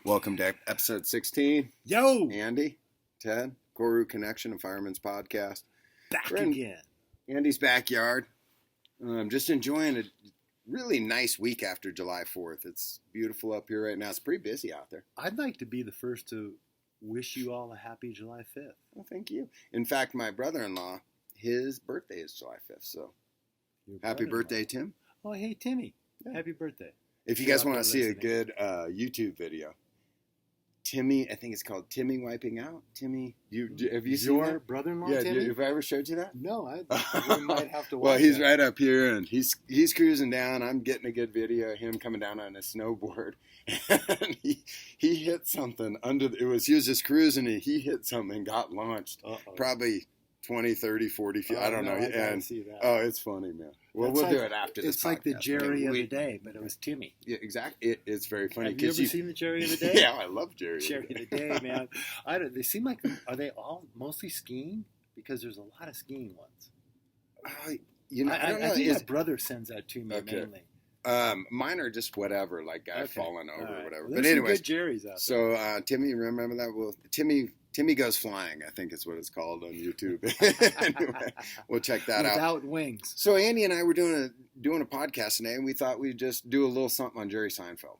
Welcome to episode 16. Yo! Andy, Ted, Guru Connection and Fireman's Podcast. Back We're in again. Andy's backyard. Just enjoying a really nice week after July 4th. It's beautiful up here right now. It's pretty busy out there. I'd like to be the first to wish you all a happy July 5th. Well, thank you. In fact, my brother-in-law, his birthday is July 5th. So happy birthday, Tim. Oh, hey, Timmy. Yeah. Happy birthday. If you guys want to see a good YouTube video, Timmy, I think it's called Timmy Wiping Out. Timmy, have you seen your brother-in-law, Yeah, Timmy? have I ever showed you that? No, we might have to watch Well, he's that. right up here, and he's cruising down. I'm getting a good video of him coming down on a snowboard, and he hit something he was just cruising, and he hit something and got launched. Uh-oh. Probably 20, 30, 40 feet. I don't know. I gotta And see that. oh, it's funny, man. Well, we'll do it after this. It's like the podcast. Jerry of the day, but it was Timmy. Yeah, exactly. It's very funny. Have you ever seen the Jerry of the day? Yeah, I love Jerry. Jerry of the day, man. They seem like, are they all mostly skiing? Because there's a lot of skiing ones. I don't know. I think my brother sends that to me mainly. Mine are just whatever, like guy Okay. falling over All or whatever. Well, but there's anyways, some good Jerry's out there. so Timmy, remember that? Well, Timmy Goes Flying, I think is what it's called on YouTube. Anyway, we'll check that out. Without wings. So Andy and I were doing a podcast today, and we thought we'd just do a little something on Jerry Seinfeld.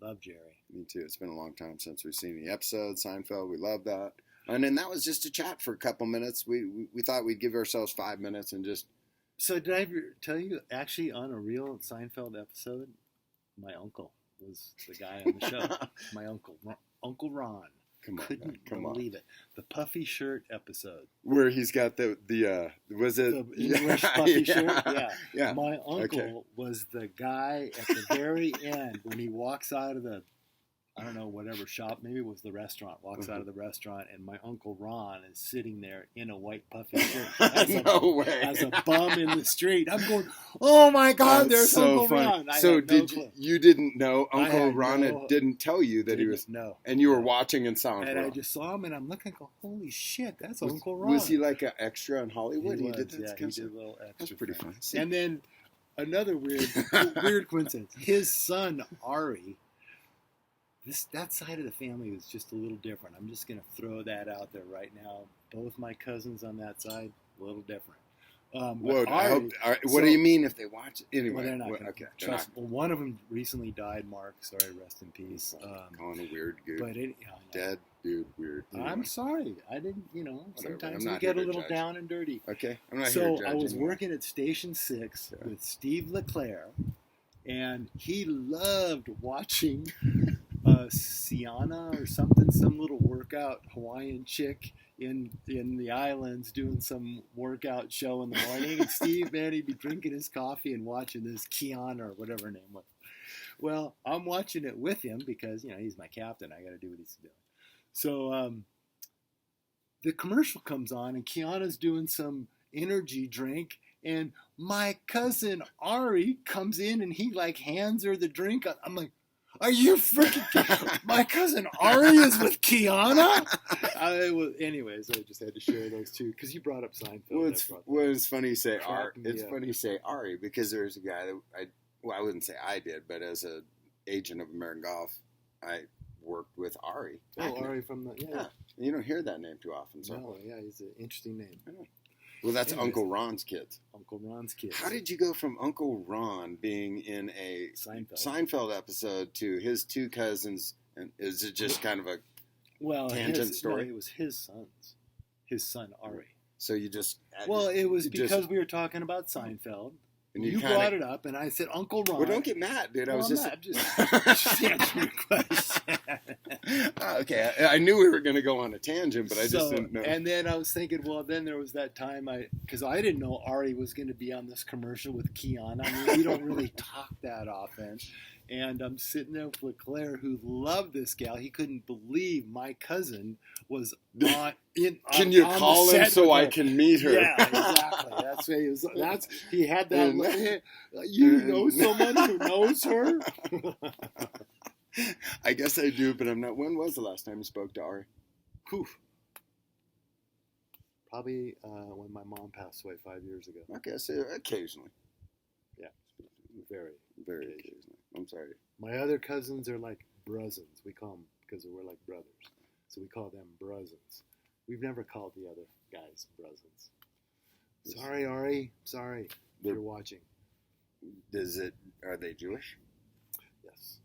Love Jerry. Me too. It's been a long time since we've seen the episode. Seinfeld, we love that. And then that was just a chat for a couple minutes. We thought we'd give ourselves 5 minutes and just. So did I ever tell you, actually, on a real Seinfeld episode, my uncle was the guy on the show. My uncle, Uncle Ron. Come on, Couldn't man. Come believe it. The puffy shirt episode. Where he's got the was it The English puffy shirt? Yeah. My uncle was the guy at the very end when he walks out of the, I don't know, whatever shop, maybe it was the restaurant, walks out of the restaurant, and my Uncle Ron is sitting there in a white puffy shirt as a bum in the street. I'm going, oh my God, there's so Uncle funny. Ron. So you didn't know Uncle Ron didn't tell you that he was, no, and you were watching and saw him. and I just saw him, and I'm looking, go, holy shit, that's Uncle Ron. Was he like an extra in Hollywood? He did did a little extra. That's pretty fun. And then another weird coincidence. His son Ari. That side of the family was just a little different. I'm just going to throw that out there right now. Both my cousins on that side, a little different. What do you mean if they watch it? Anyway, well, they're not okay. Trust. Well, one of them recently died, Mark. Sorry, rest in peace. Calling a weird dude. But Dead dude, weird. Anyway. I'm sorry. I didn't, Whatever. sometimes I'm we not get a here to little judge. down and dirty. Okay, I'm not here to So judge I was anyone. working at Station 6 with Steve LeClaire, and he loved watching Sienna or something, some little workout Hawaiian chick in the islands doing some workout show in the morning. And Steve, man, he'd be drinking his coffee and watching this Kiana or whatever her name was. Well, I'm watching it with him because, he's my captain. I got to do what he's doing. So the commercial comes on, and Kiana's doing some energy drink, and my cousin Ari comes in, and he hands her the drink. I'm like, are you freaking? My cousin Ari is with Kiana. Anyways, I just had to share those two because you brought up Seinfeld. It's funny you say Ari. It's funny you say Ari because there's a guy that I wouldn't say I did, but as an agent of American Golf, I worked with Ari. Oh, Ari from the yeah. You don't hear that name too often. So. No, yeah, he's an interesting name. Well, that's Uncle Ron's kids. Uncle Ron's kids. How did you go from Uncle Ron being in a Seinfeld episode to his two cousins? And is it just kind of a tangent story? No, it was his sons. His son Ari. So you just it was because we were talking about Seinfeld. And you brought it up, and I said, Uncle Ron. Well, don't get mad, dude. I'm just answering your question. Okay, I knew we were going to go on a tangent, but I just didn't know. And then I was thinking, well, then there was that time because I didn't know Ari was going to be on this commercial with Kiana. I mean, we don't really talk that often. And I'm sitting there with LeClaire, who loved this gal. He couldn't believe my cousin was on. Can you call him so I can meet her? Yeah, exactly. That's what he was. He had that. You know someone who knows her? I guess I do, but I'm not. When was the last time you spoke to Ari? Whew. Probably when my mom passed away 5 years ago. Okay, so occasionally. Yeah, very occasionally. I'm sorry. My other cousins are like bruzins. We call them because we're like brothers. So we call them Bruzins. We've never called the other guys Bruzins. Sorry, Ari. Sorry if you're watching. Are they Jewish? Yes.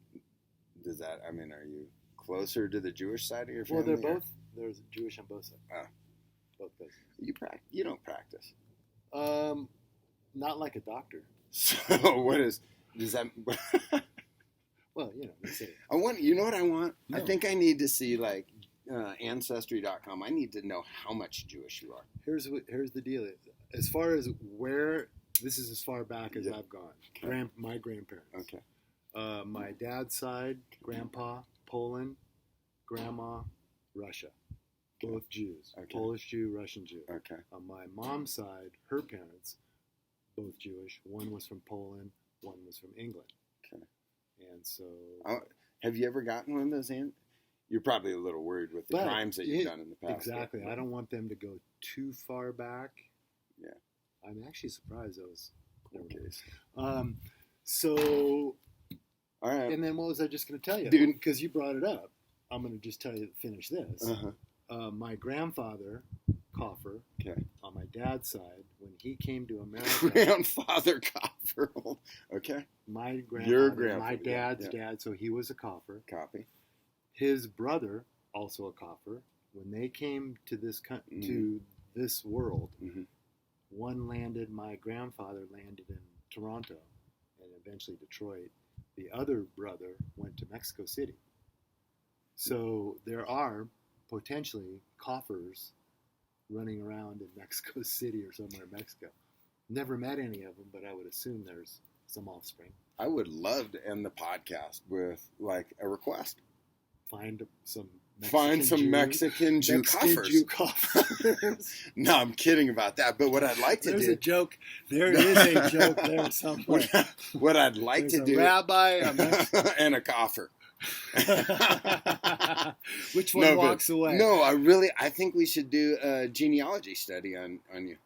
Are you closer to the Jewish side of your family? Well, there's Jewish on both sides. Oh. Both cousins. You don't practice. Not like a doctor. So does that? Well, that's it. You know what I want? No. I think I need to see like Ancestry.com. I need to know how much Jewish you are. Here's the deal. As far as where, this is as far back as I've gone. Okay. My grandparents. Okay. My dad's side, grandpa, Poland, grandma, Russia. Both Jews. Okay. Polish Jew, Russian Jew. Okay. On my mom's side, her parents, both Jewish. One was from Poland, one was from England. Okay. And so... have you ever gotten one of those You're probably a little worried with the crimes that you've done in the past. Exactly. I don't want them to go too far back. Yeah. I'm actually surprised those. Okay. So... All right. And then what was I just going to tell you? Dude. Because you brought it up. I'm going to just finish this. Uh-huh. My grandfather, Coffer, Okay. on my dad's side, when he came to America... Grandfather Coffer. Okay. My grandfather, Your grandfather. my dad's dad, so he was a Coffer. Copy. His brother, also a Coffer, when they came to to this world, my grandfather landed in Toronto and eventually Detroit. The other brother went to Mexico City. So there are potentially coffers running around in Mexico City or somewhere in Mexico. Never met any of them, but I would assume there's some offspring. I would love to end the podcast with like a request. Find some Mexican Jew coffers. No, I'm kidding about that. But what I'd like to do... There's a joke. There is a joke there somewhere. What I'd like to do... a rabbi, and a coffer. Which one walks away? No, I think we should do a genealogy study on you.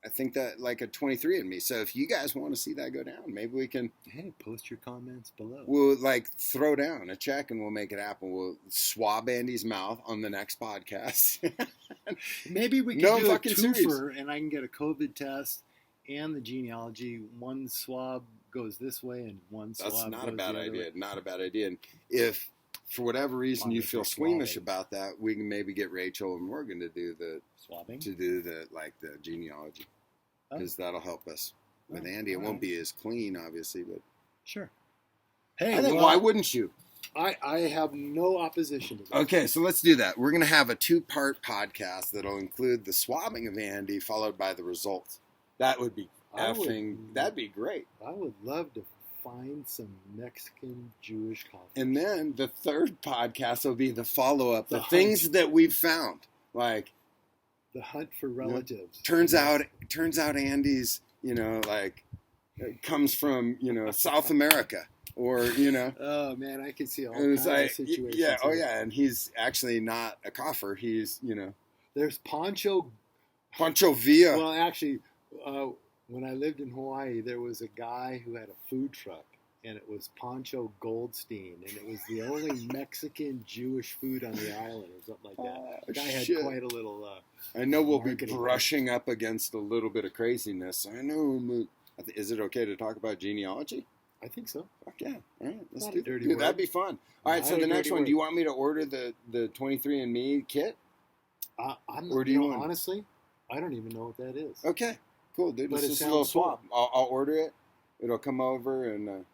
I think that like a 23andMe. So if you guys want to see that go down, maybe we can... Hey, post your comments below. We'll like throw down a check and we'll make it happen. We'll swab Andy's mouth on the next podcast. Maybe we can do a twofer and I can get a COVID test and the genealogy. One swab goes this way and one swab goes the other way. Not a bad idea. And if for whatever reason you feel squeamish about that, we can maybe get Rachel and Morgan to do the swabbing, to do the genealogy, because that'll help us with Andy. It won't be as clean, obviously, but sure. Hey, why wouldn't you? I have no opposition to that. Okay, so let's do that. We're gonna have a 2-part podcast that'll include the swabbing of Andy, followed by the results. That would be that'd be great. I would love to find some Mexican Jewish coffee. And then the 3rd podcast will be the follow-up, the things that we've found. Like the hunt for relatives. Turns out Andy's, comes from, South America or, Oh man, I can see all kinds of situations. Yeah, and he's actually not a coffer. He's, There's Pancho Villa. Well, actually, when I lived in Hawaii, there was a guy who had a food truck, and it was Pancho Goldstein, and it was the only Mexican Jewish food on the island, or something like that. The guy had quite a little. I know we'll be brushing up against a little bit of craziness. I know. Is it okay to talk about genealogy? I think so. Fuck yeah! All right, let's do it. That'd be fun. All right, so the next one, do you want me to order the 23andMe kit? Or do you want? Honestly, I don't even know what that is. Okay, cool, dude. But it's just a little swap. I'll order it. It'll come over and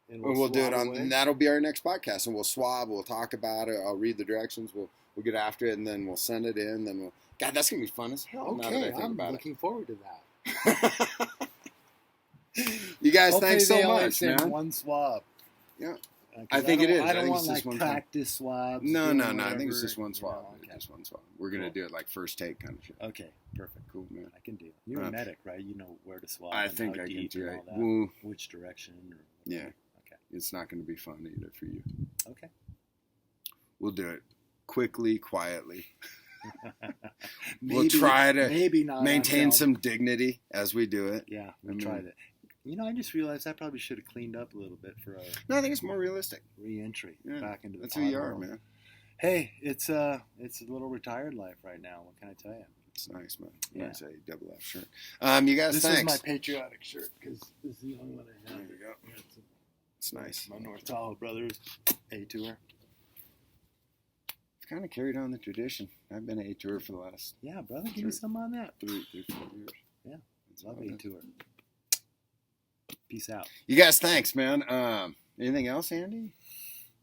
we'll do it on. And that'll be our next podcast, and we'll swab. We'll talk about it. I'll read the directions. We'll get after it, and then we'll send it in. Then God, that's gonna be fun as hell. Okay, I'm looking forward to that. You guys, thanks so much, man. One swab. Yeah, I think it is. I don't want like practice swabs. No. I think it's just one swab. Just one swab. We're gonna do it like first take kind of shit. Okay, perfect. Cool, man. I can do it. You're a medic, right? You know where to swab. I think I can do it. Which direction? Yeah. Okay. It's not going to be fun either for you. Okay. We'll do it quickly, quietly. We'll try to maintain some dignity as we do it. Yeah, we'll try that. I just realized I probably should have cleaned up a little bit for a No, I think it's more realistic. re-entry back into the That's who you are, man. Hey, it's a little retired life right now. What can I tell you? It's nice, man. Yeah. Nice double F shirt. You guys, this thanks. is my patriotic shirt because this is the only one I have. There you go. It's nice. My North Tahoe Brothers A tour. It's kind of carried on the tradition. I've been A tour for the last. Yeah, brother, give me some on that. 4 years. Yeah, love A tour. Peace out. You guys, thanks, man. Anything else, Andy?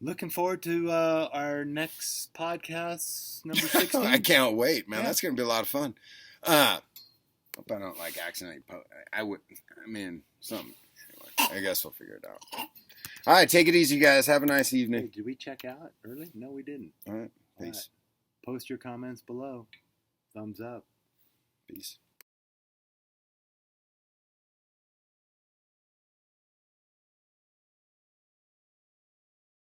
Looking forward to our next podcast, number 16. I can't wait, man. Yeah. That's going to be a lot of fun. Hope I don't accidentally post. Something. Anyway, I guess we'll figure it out. All right, take it easy, guys. Have a nice evening. Hey, did we check out early? No, we didn't. All right, peace. All right. Post your comments below. Thumbs up. Peace.